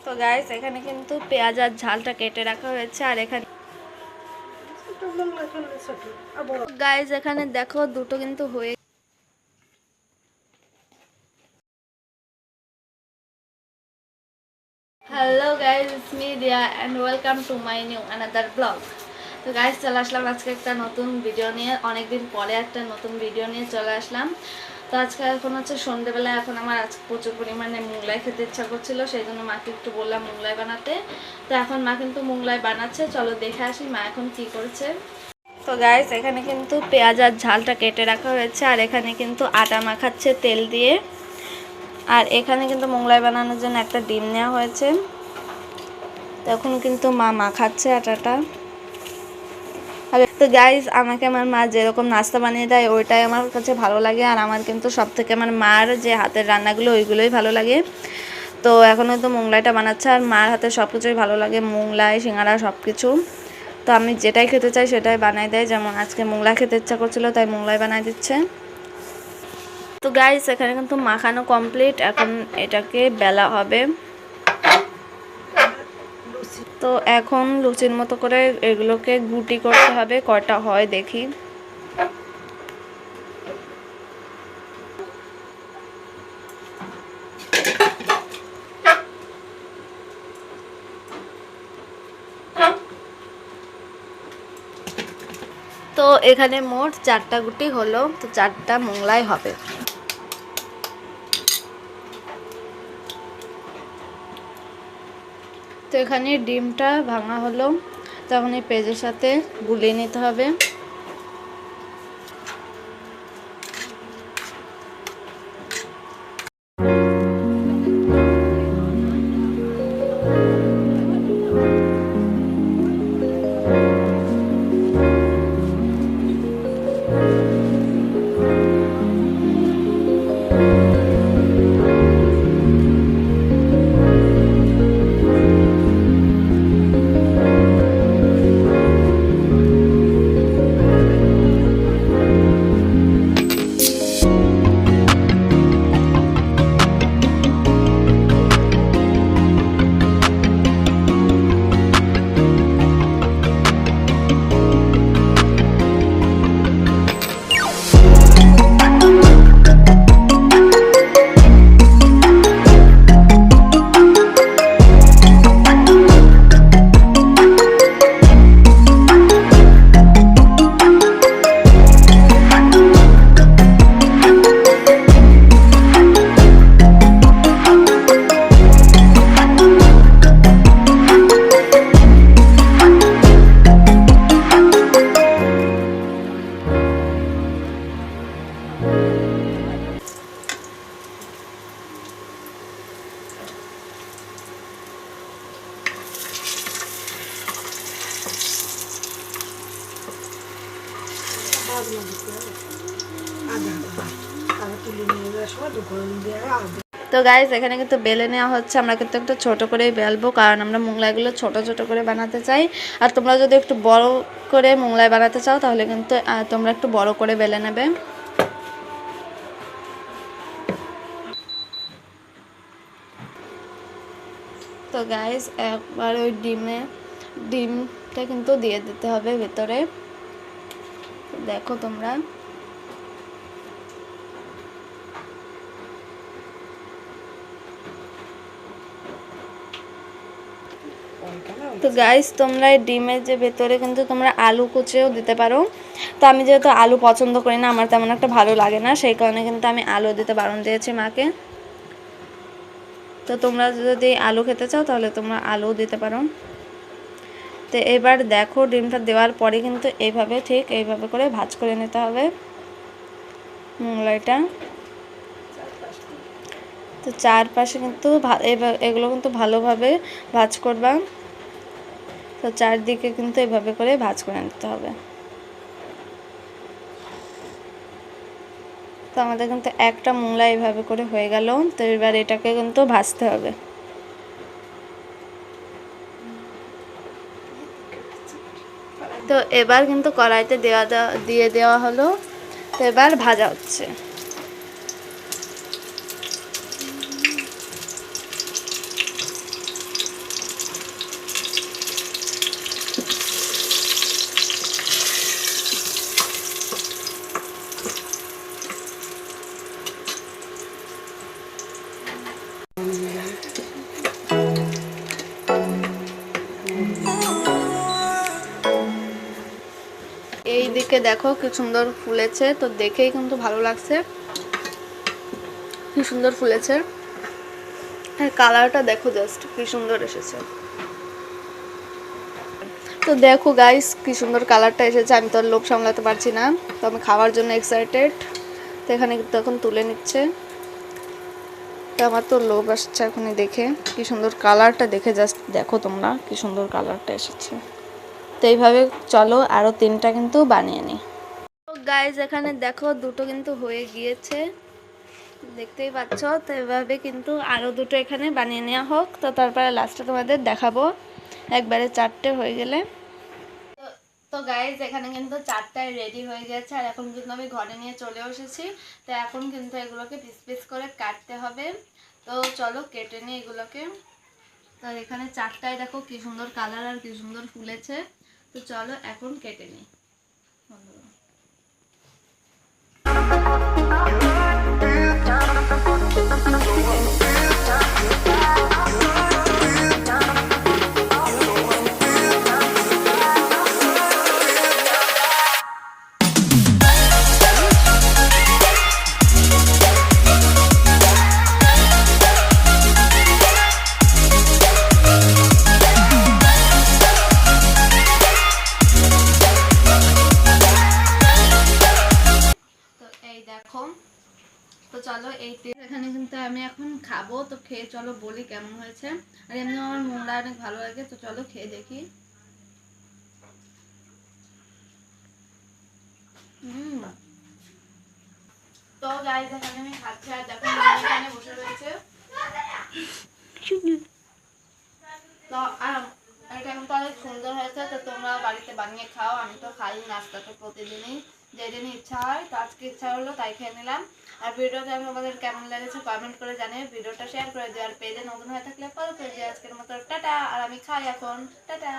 তো গাইস এখানে কিন্তু পেঁয়াজ আর ঝালটা কেটে রাখা হয়েছে, আর এখানে গাইস এখানে দেখো দুটো কিন্তু হয়ে। Hello guys, it's me Riya and welcome to my new another blog. তো গাইস চলে আসলাম আজকে একটা নতুন ভিডিও নিয়ে, অনেকদিন পরে একটা নতুন ভিডিও নিয়ে চলে আসলাম। তো আজকে এখন হচ্ছে সন্ধ্যেবেলা, এখন আমার আজকে প্রচুর পরিমাণে মোগলাই খেতে ইচ্ছা করছিল, সেই জন্য মাকে একটু বললাম মোগলাই বানাতে। তো এখন মা কিন্তু মোগলাই বানাচ্ছে, চলো দেখে আসি মা এখন কি করছে। তো গাইস এখানে কিন্তু পেঁয়াজ আর ঝালটা কেটে রাখা হয়েছে, আর এখানে কিন্তু আটা মাখাচ্ছে তেল দিয়ে, আর এখানে কিন্তু মোগলাই বানানোর জন্য একটা ডিম নেওয়া হয়েছে। তখন কিন্তু মা মাখাচ্ছে আটাটা। তো গাইস আমাকে আমার মা যেরকম নাস্তা বানিয়ে দেয় ওইটাই আমার কাছে ভালো লাগে, আর আমার কিন্তু সব থেকে আমার মার যে হাতের রান্নাগুলো ওইগুলোই ভালো লাগে। তো এখন তো মোগলাইটা বানাচ্ছে, আর মার হাতে সব কিছুই ভালো লাগে, মোগলাই সিঙ্গারা সব কিছু। তো আমি যেটাই খেতে চাই সেটাই বানাই দেয়, যেমন আজকে মোগলাই খেতে ইচ্ছা করছিল তাই মোগলাই বানাই দিচ্ছে। তো গাইস এখানে কিন্তু মাখানো কমপ্লিট, এখন এটাকে বেলা হবে। তো এখন লুচির মতো করে এগুলোকে গুটি করতে হবে, কয়টা হয় দেখি। তো এখানে মোট 4টা গুটি হলো, তো 4টা মোগলাই হবে। তো এখানে ডিমটা ভাঙা হলো, তখন এই পেঁয়াজের সাথে গুলিয়ে নিতে হবে। তো গাইস এখানে কিন্তু বেলে নেওয়া হচ্ছে, আমরা কিন্তু একটু ছোট করেই বেলবো, কারণ আমরা মোগলাইগুলো ছোট ছোট করে বানাতে চাই। আর তোমরা যদি একটু বড় করে মোগলাই বানাতে চাও তাহলে কিন্তু তোমরা একটু বড় করে বেলে নেবে। তো গাইস একবার ওই ডিমটা কিন্তু দিয়ে দিতে হবে ভেতরে, দেখো তোমরা। তো গাইস তোমরা এই ডিমের যে ভেতরে কিন্তু তোমরা আলু কুচিও দিতে পারো। তো আমি যেহেতু আলু পছন্দ করি না, আমার তেমন একটা ভালো লাগে না, সেই কারণে কিন্তু আমি আলু দিতে বারণ দিয়েছি মাকে। তো তোমরা যদি আলু খেতে চাও তাহলে তোমরা আলু দিতে পারো। তো এবার দেখো ডিমটা দেওয়ার পরে কিন্তু এইভাবে ঠিক এইভাবে করে ভাজ করে নিতে হবে মোগলাইটা। তো চারপাশে কিন্তু এগুলো কিন্তু ভালোভাবে ভাজ করবা। তো চারদিকে কিন্তু এভাবে করে ভাজ করে নিতে হবে। তো আমাদের কিন্তু একটা মোগলাই এইভাবে করে হয়ে গেল। তো এবার এটাকে কিন্তু ভাজতে হবে। তো এবার কিন্তু কড়াইতে দিয়ে দেওয়া হলো। তো এবার ভাজা হচ্ছে। আজকে দেখো কি সুন্দর ফুলেছে, তো দেখেই কিন্তু ভালো লাগছে, কি সুন্দর ফুলেছে। আর কালারটা দেখো জাস্ট কি সুন্দর এসেছে। তো দেখো গাইস কি সুন্দর কালারটা এসেছে, আমি তো আর লোভ সামলাতে পারছি না, তো আমি খাওয়ার জন্য এক্সাইটেড। তো এখানে কিন্তু এখন তুলে নিচ্ছে, তো আমার তো লোভ আসছে এখনই দেখে, কি সুন্দর কালারটা দেখে জাস্ট দেখো তোমরা কি সুন্দর কালারটা এসেছে। তো এইভাবে চলো আরও 3টা কিন্তু বানিয়ে নিই। তো গাইস এখানে দেখো দুটো কিন্তু হয়ে গিয়েছে, দেখতেই পাচ্ছ। তো এভাবে কিন্তু আরও দুটো এখানে বানিয়ে নেওয়া হোক, তো তারপরে লাস্টে তোমাদের দেখাবো একবারে 4টে হয়ে গেলে। তো গাইস এখানে কিন্তু 4টায় রেডি হয়ে গেছে, আর এখন কিন্তু আমি ঘরে নিয়ে চলে এসেছি। তো এখন কিন্তু এগুলোকে পিস পিস করে কাটতে হবে, তো চলো কেটে নিই এগুলোকে। তো এখানে 4টায় দেখো কি সুন্দর কালার আর কি সুন্দর ফুলেছে, তো চলো এখন কেটে নিই। তো চলো এই এখানে কিন্তু আমি এখন খাবো, তো খেয়ে চলো বলি কেমন হয়েছে। আর এমনি আমার মোমরা অনেক ভালো লাগে, তো চলো খেয়ে দেখি। তো গাইস এখানে আমি খাচ্ছি, আর দেখো এখানে বসে রয়েছে। তো এটা কিন্তু অনেক সুন্দর হয়েছে, তো তোমরা বাড়িতে বানিয়ে খাও। আমি তো খাই নাস্তাটা প্রতিদিনই, যেদিনই ইচ্ছা হয়, তো আজকে ইচ্ছা হলো তাই খেয়ে নিলাম। আর ভিডিওটা আমাদের কেমন লেগেছে কমেন্ট করে জানিয়ে, ভিডিওটা শেয়ার করে দিও, আর পেজে নতুন হয়ে থাকলে ফলো করে দিও। আজকের মতো টাটা, আর আমি খাই এখন, টাটা।